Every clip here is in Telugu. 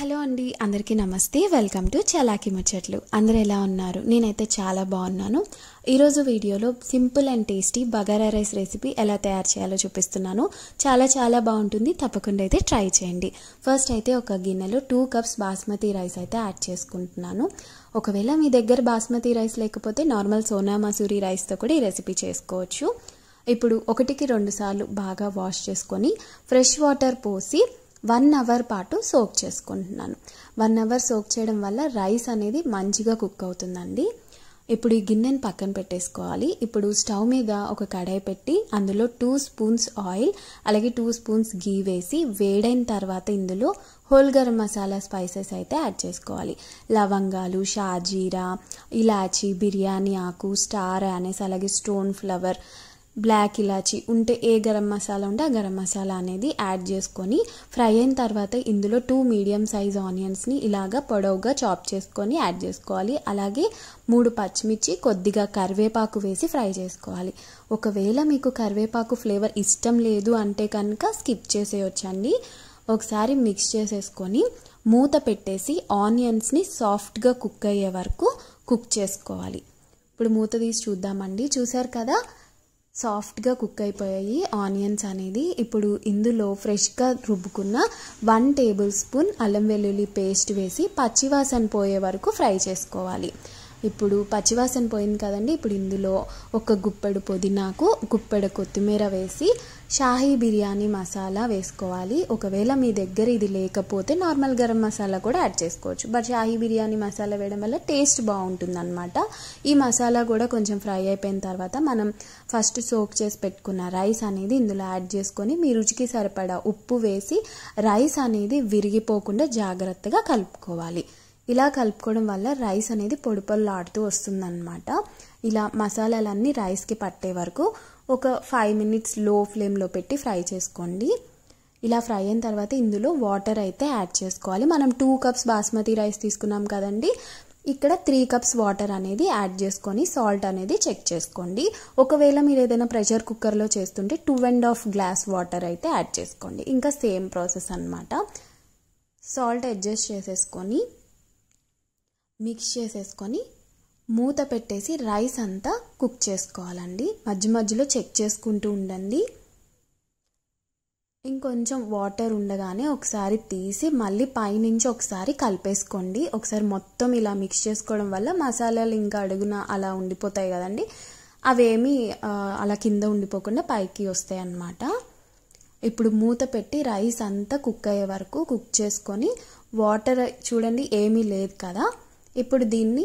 హలో అండి, అందరికీ నమస్తే. వెల్కమ్ టు చలాకీ ముచ్చట్లు. అందరూ ఎలా ఉన్నారు? నేనైతే చాలా బాగున్నాను. ఈరోజు వీడియోలో simple and tasty bagara rice recipe ఎలా తయారు చేయాలో చూపిస్తున్నాను. చాలా బాగుంటుంది. తప్పకుండా అయితే ట్రై చేయండి. ఫస్ట్ అయితే ఒక గిన్నెలో 2 కప్స్ బాస్మతి రైస్ అయితే యాడ్ చేసుకుంటున్నాను. ఒకవేళ మీ దగ్గర బాస్మతి రైస్ లేకపోతే నార్మల్ సోనా మసూరి రైస్తో కూడా ఈ రెసిపీ చేసుకోవచ్చు. ఇప్పుడు 1కి 2 సార్లు బాగా వాష్ చేసుకొని ఫ్రెష్ వాటర్ పోసి 1 అవర్ పాటు సోక్ చేసుకుంటున్నాను. 1 అవర్ సోక్ చేయడం వల్ల రైస్ అనేది మంచిగా కుక్ అవుతుందండి. ఇప్పుడు ఈ గిన్నెని పక్కన పెట్టేసుకోవాలి. ఇప్పుడు స్టవ్ మీద ఒక కడాయి పెట్టి అందులో 2 స్పూన్స్ ఆయిల్ అలాగే 2 స్పూన్స్ గీ వేసి వేడైన తర్వాత ఇందులో హోల్ గరం మసాలా స్పైసెస్ అయితే యాడ్ చేసుకోవాలి. లవంగాలు, షాజీరా, ఇలాచీ, బిర్యానీ ఆకు, స్టార్ యానెస్, అలాగే స్టోన్ ఫ్లవర్, బ్లాక్ ఇలాచి ఉంటే ఏ గరం మసాలా ఉంటే ఆ గరం మసాలా అనేది యాడ్ చేసుకొని ఫ్రై అయిన తర్వాత ఇందులో 2 మీడియం సైజ్ ఆనియన్స్ని ఇలాగా పొడవుగా చాప్ చేసుకొని యాడ్ చేసుకోవాలి. అలాగే 3 పచ్చిమిర్చి, కొద్దిగా కరివేపాకు వేసి ఫ్రై చేసుకోవాలి. ఒకవేళ మీకు కరివేపాకు ఫ్లేవర్ ఇష్టం లేదు అంటే కనుక స్కిప్ చేసేయొచ్చండి. ఒకసారి మిక్స్ చేసేసుకొని మూత పెట్టేసి ఆనియన్స్ని సాఫ్ట్గా కుక్ అయ్యే వరకు కుక్ చేసుకోవాలి. ఇప్పుడు మూత తీసి చూద్దామండి. చూసారు కదా, సాఫ్ట్గా కుక్ అయిపోయాయి ఆనియన్స్ అనేది. ఇప్పుడు ఇందులో ఫ్రెష్గా రుబ్బుకున్న 1 టేబుల్ స్పూన్ అల్లం వెల్లుల్లి పేస్ట్ వేసి పచ్చివాసన పోయే వరకు ఫ్రై చేసుకోవాలి. ఇప్పుడు పచ్చివాసన పోయింది కదండి. ఇప్పుడు ఇందులో ఒక గుప్పెడు పుదీనాకు, గుప్పెడు కొత్తిమీర వేసి షాహీ బిర్యానీ మసాలా వేసుకోవాలి. ఒకవేళ మీ దగ్గర ఇది లేకపోతే నార్మల్ గరం మసాలా కూడా యాడ్ చేసుకోవచ్చు. బట్ షాహీ బిర్యానీ మసాలా వేయడం వల్ల టేస్ట్ బాగుంటుంది అనమాట. ఈ మసాలా కూడా కొంచెం ఫ్రై అయిపోయిన తర్వాత మనం ఫస్ట్ సోక్ చేసి పెట్టుకున్న రైస్ అనేది ఇందులో యాడ్ చేసుకొని మీ రుచికి సరిపడా ఉప్పు వేసి రైస్ అనేది విరిగిపోకుండా జాగ్రత్తగా కలుపుకోవాలి. ఇలా కలుపుకోవడం వల్ల రైస్ అనేది పొడిపొల్లాడుతూ వస్తుందన్నమాట. ఇలా మసాలాలన్నీ రైస్కి పట్టే వరకు ఒక 5 మినిట్స్ లో ఫ్లేమ్లో పెట్టి ఫ్రై చేసుకోండి. ఇలా ఫ్రై అయిన తర్వాత ఇందులో వాటర్ అయితే యాడ్ చేసుకోవాలి. మనం 2 కప్స్ బాస్మతి రైస్ తీసుకున్నాం కదండి, ఇక్కడ 3 కప్స్ వాటర్ అనేది యాడ్ చేసుకొని సాల్ట్ అనేది చెక్ చేసుకోండి. ఒకవేళ మీరు ఏదైనా ప్రెషర్ కుక్కర్లో చేస్తుంటే 2.5 గ్లాస్ వాటర్ అయితే యాడ్ చేసుకోండి. ఇంకా సేమ్ ప్రాసెస్ అన్నమాట. సాల్ట్ అడ్జస్ట్ చేసేసుకొని మిక్స్ చేసేసుకొని మూత పెట్టేసి రైస్ అంతా కుక్ చేసుకోవాలండి. మధ్యలో చెక్ చేసుకుంటూ ఉండండి. ఇంకొంచెం వాటర్ ఉండగానే ఒకసారి తీసి మళ్ళీ పైనుంచి ఒకసారి కలిపేసుకోండి. ఒకసారి మొత్తం ఇలా మిక్స్ చేసుకోవడం వల్ల మసాలాలు ఇంకా అడుగున అలా ఉండిపోతాయి కదండి, అవేమి అలా కింద ఉండిపోకుండా పైకి వస్తాయి అన్నమాట. ఇప్పుడు మూత పెట్టి రైస్ అంతా కుక్ అయ్యే వరకు కుక్ చేసుకొని వాటర్ చూడండి ఏమీ లేదు కదా. ఇప్పుడు దీన్ని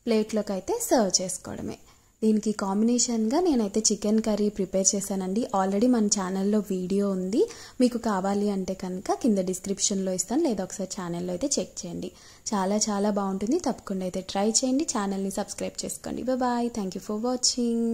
ప్లేట్లోకి అయితే సర్వ్ చేసుకోవడమే. దీనికి కాంబినేషన్గా నేనైతే చికెన్ కర్రీ ప్రిపేర్ చేశానండి. ఆల్రెడీ మన ఛానల్లో వీడియో ఉంది. మీకు కావాలి అంటే కనుక కింద డిస్క్రిప్షన్లో ఇస్తాను, లేదా ఒకసారి ఛానల్లో అయితే చెక్ చేయండి. చాలా బాగుంటుంది. తప్పకుండా అయితే ట్రై చేయండి. ఛానల్ని సబ్స్క్రైబ్ చేసుకోండి. Bye. Thank you for watching.